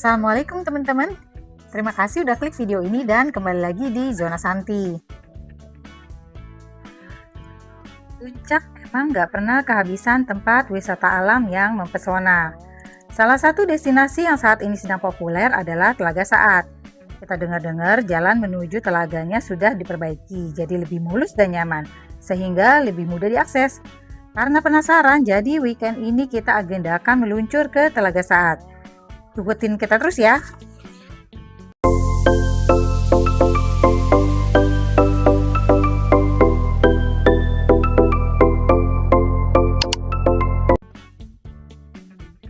Assalamualaikum teman-teman. Terima kasih udah klik video ini dan kembali lagi di Zona Santi. Puncak memang nggak pernah kehabisan tempat wisata alam yang mempesona. Salah satu destinasi yang saat ini sedang populer adalah Telaga Saat. Kita dengar-dengar jalan menuju telaganya sudah diperbaiki, jadi lebih mulus dan nyaman, sehingga lebih mudah diakses. Karena penasaran, jadi weekend ini kita agendakan meluncur ke Telaga Saat. Ikutin kita terus ya.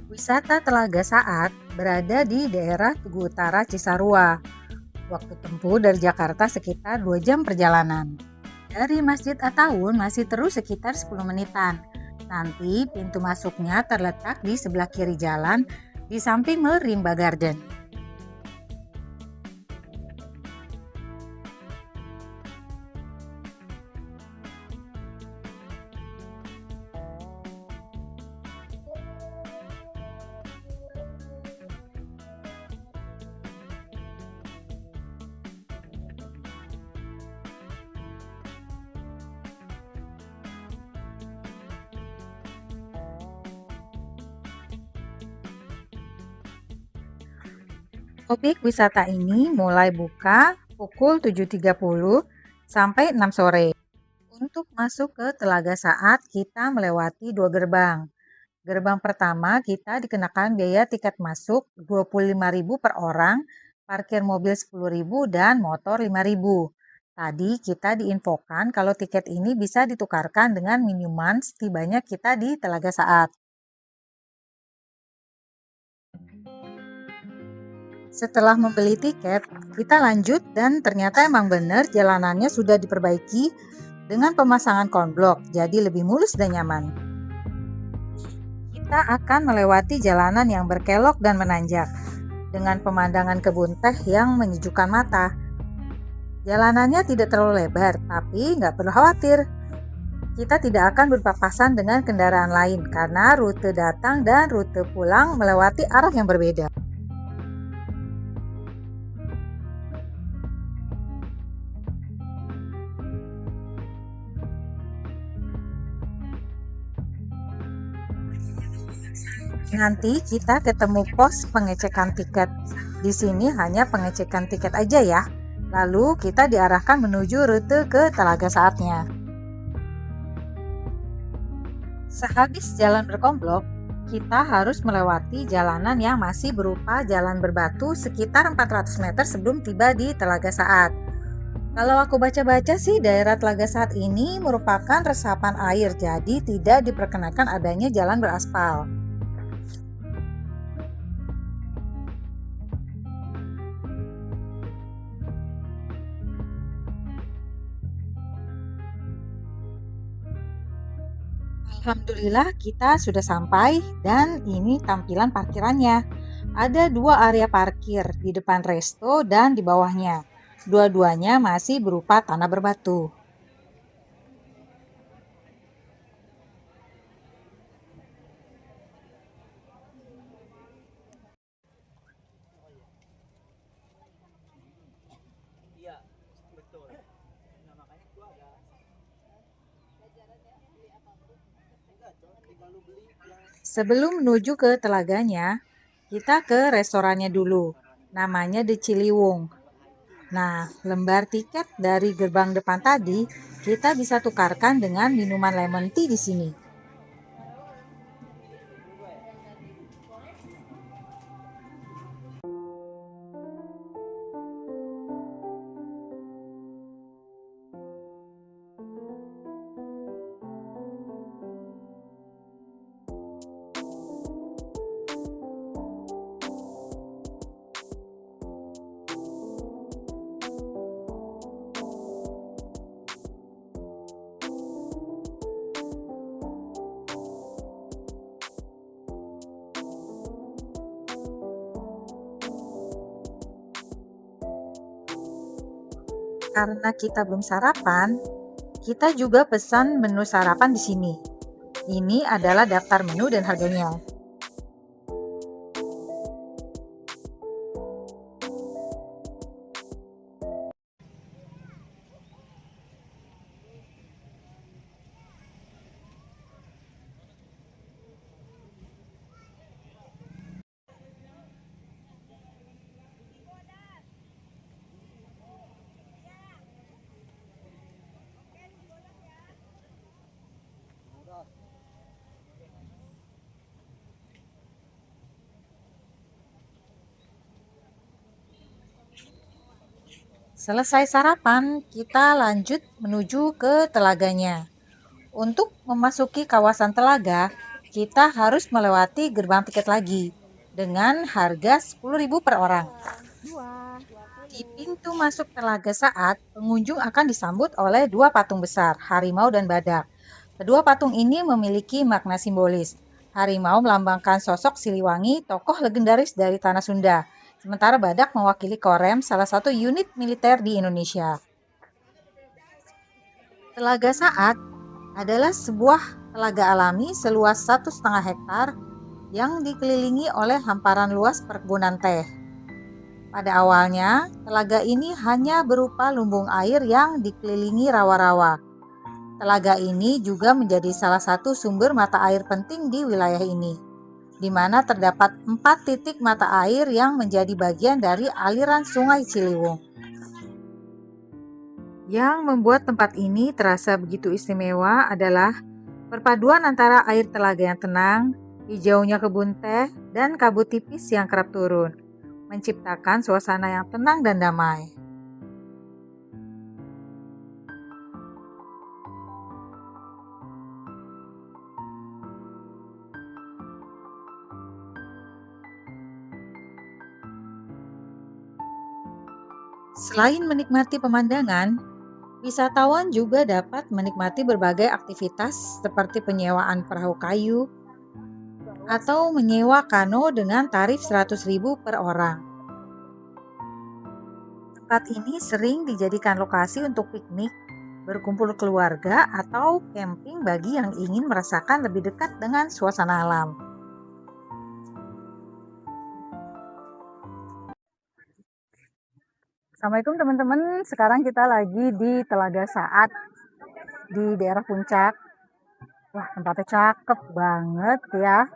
Wisata Telaga Saat berada di daerah Tugu Utara Cisarua. Waktu tempuh dari Jakarta sekitar 2 jam perjalanan. Dari Masjid At-Tawun masih terus sekitar 10 menitan. Nanti pintu masuknya terletak di sebelah kiri jalan di samping Merimba Garden. Objek wisata ini mulai buka pukul 7.30 sampai 6 sore. Untuk masuk ke Telaga Saat, kita melewati 2 gerbang. Gerbang pertama kita dikenakan biaya tiket masuk Rp25.000 per orang, parkir mobil Rp10.000 dan motor Rp5.000. Tadi kita diinfokan kalau tiket ini bisa ditukarkan dengan minuman setibanya kita di Telaga Saat. Setelah membeli tiket, kita lanjut dan ternyata emang benar jalanannya sudah diperbaiki dengan pemasangan konblok, jadi lebih mulus dan nyaman. Kita akan melewati jalanan yang berkelok dan menanjak, dengan pemandangan kebun teh yang menyejukkan mata. Jalanannya tidak terlalu lebar, tapi nggak perlu khawatir. Kita tidak akan berpapasan dengan kendaraan lain karena rute datang dan rute pulang melewati arah yang berbeda. Nanti kita ketemu pos pengecekan tiket. Di sini hanya pengecekan tiket aja ya. Lalu kita diarahkan menuju rute ke Telaga Saatnya. Sehabis jalan berkomplok, kita harus melewati jalanan yang masih berupa jalan berbatu sekitar 400 meter sebelum tiba di Telaga Saat. Kalau aku baca-baca sih daerah Telaga Saat ini merupakan resapan air, jadi tidak diperkenakan adanya jalan beraspal. Alhamdulillah kita sudah sampai dan ini tampilan parkirannya. Ada 2 area parkir di depan resto dan di bawahnya. Dua-duanya masih berupa tanah berbatu. Sebelum menuju ke telaganya, kita ke restorannya dulu. Namanya The Ciliwung. Nah, lembar tiket dari gerbang depan tadi kita bisa tukarkan dengan minuman lemon tea di sini. Karena kita belum sarapan, kita juga pesan menu sarapan di sini. Ini adalah daftar menu dan harganya. Selesai sarapan, kita lanjut menuju ke telaganya. Untuk memasuki kawasan telaga, kita harus melewati gerbang tiket lagi dengan harga 10.000 per orang. Di pintu masuk Telaga Saat, pengunjung akan disambut oleh dua patung besar, harimau dan badak. Kedua patung ini memiliki makna simbolis. Harimau melambangkan sosok Siliwangi, tokoh legendaris dari Tanah Sunda. Sementara badak mewakili Korem, salah satu unit militer di Indonesia. Telaga Saat adalah sebuah telaga alami seluas 1,5 hektar yang dikelilingi oleh hamparan luas perkebunan teh. Pada awalnya, telaga ini hanya berupa lumbung air yang dikelilingi rawa-rawa. Telaga ini juga menjadi salah satu sumber mata air penting di wilayah ini, di mana terdapat 4 titik mata air yang menjadi bagian dari aliran Sungai Ciliwung. Yang membuat tempat ini terasa begitu istimewa adalah perpaduan antara air telaga yang tenang, hijaunya kebun teh, dan kabut tipis yang kerap turun, menciptakan suasana yang tenang dan damai. Selain menikmati pemandangan, wisatawan juga dapat menikmati berbagai aktivitas seperti penyewaan perahu kayu atau menyewa kano dengan tarif 100.000 per orang. Tempat ini sering dijadikan lokasi untuk piknik, berkumpul keluarga, atau camping bagi yang ingin merasakan lebih dekat dengan suasana alam. Assalamualaikum teman-teman, sekarang kita lagi di Telaga Saat di daerah Puncak. Wah, tempatnya cakep banget ya.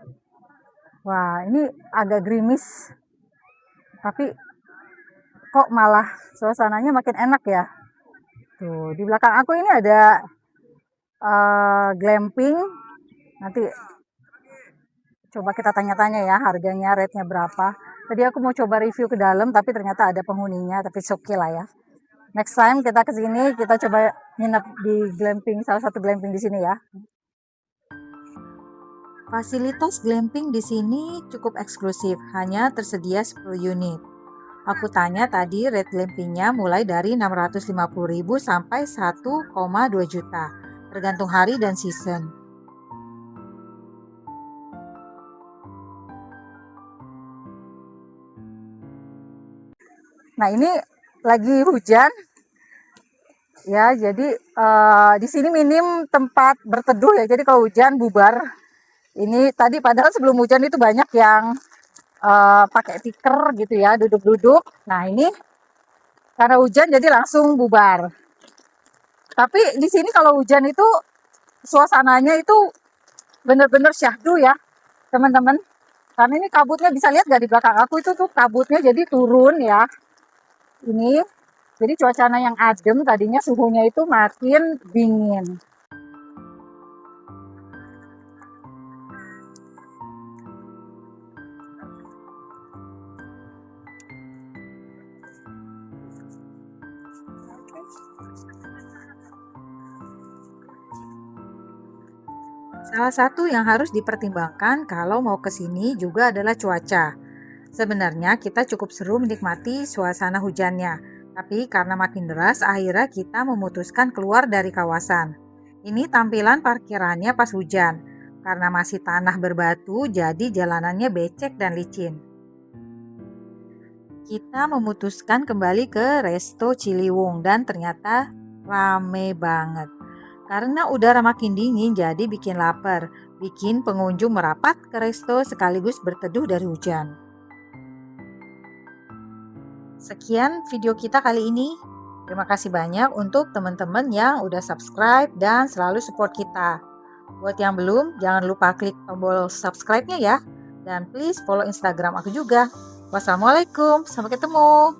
Wah, ini agak gerimis, tapi kok malah suasananya makin enak ya. Tuh, di belakang aku ini ada glamping. Nanti coba kita tanya-tanya ya harganya, rate-nya berapa. Tadi aku mau coba review ke dalam, tapi ternyata ada penghuninya, tapi oke lah ya. Next time kita ke sini, kita coba nginep di glamping, salah satu glamping di sini ya. Fasilitas glamping di sini cukup eksklusif, hanya tersedia 10 unit. Aku tanya tadi rate glampingnya mulai dari 650.000 sampai 1,2 juta, tergantung hari dan season. Nah, ini lagi hujan ya, jadi di sini minim tempat berteduh ya. Jadi kalau hujan bubar. Ini tadi padahal sebelum hujan itu banyak yang pakai tikar gitu ya, duduk-duduk. Nah, ini karena hujan jadi langsung bubar. Tapi di sini kalau hujan itu suasananya itu bener-bener syahdu ya, teman-teman. Karena ini kabutnya bisa lihat nggak di belakang aku itu tuh kabutnya jadi turun ya. Ini jadi cuacanya yang adem, tadinya suhunya itu makin dingin. Salah satu yang harus dipertimbangkan kalau mau ke sini juga adalah cuaca. Sebenarnya kita cukup seru menikmati suasana hujannya, tapi karena makin deras akhirnya kita memutuskan keluar dari kawasan. Ini tampilan parkirannya pas hujan. Karena masih tanah berbatu, jadi jalanannya becek dan licin. Kita memutuskan kembali ke Resto Ciliwung dan ternyata rame banget. Karena udara makin dingin jadi bikin lapar, bikin pengunjung merapat ke resto sekaligus berteduh dari hujan. Sekian video kita kali ini. Terima kasih banyak untuk teman-teman yang udah subscribe dan selalu support kita. Buat yang belum, jangan lupa klik tombol subscribe-nya ya. Dan please follow Instagram aku juga. Wassalamualaikum, sampai ketemu.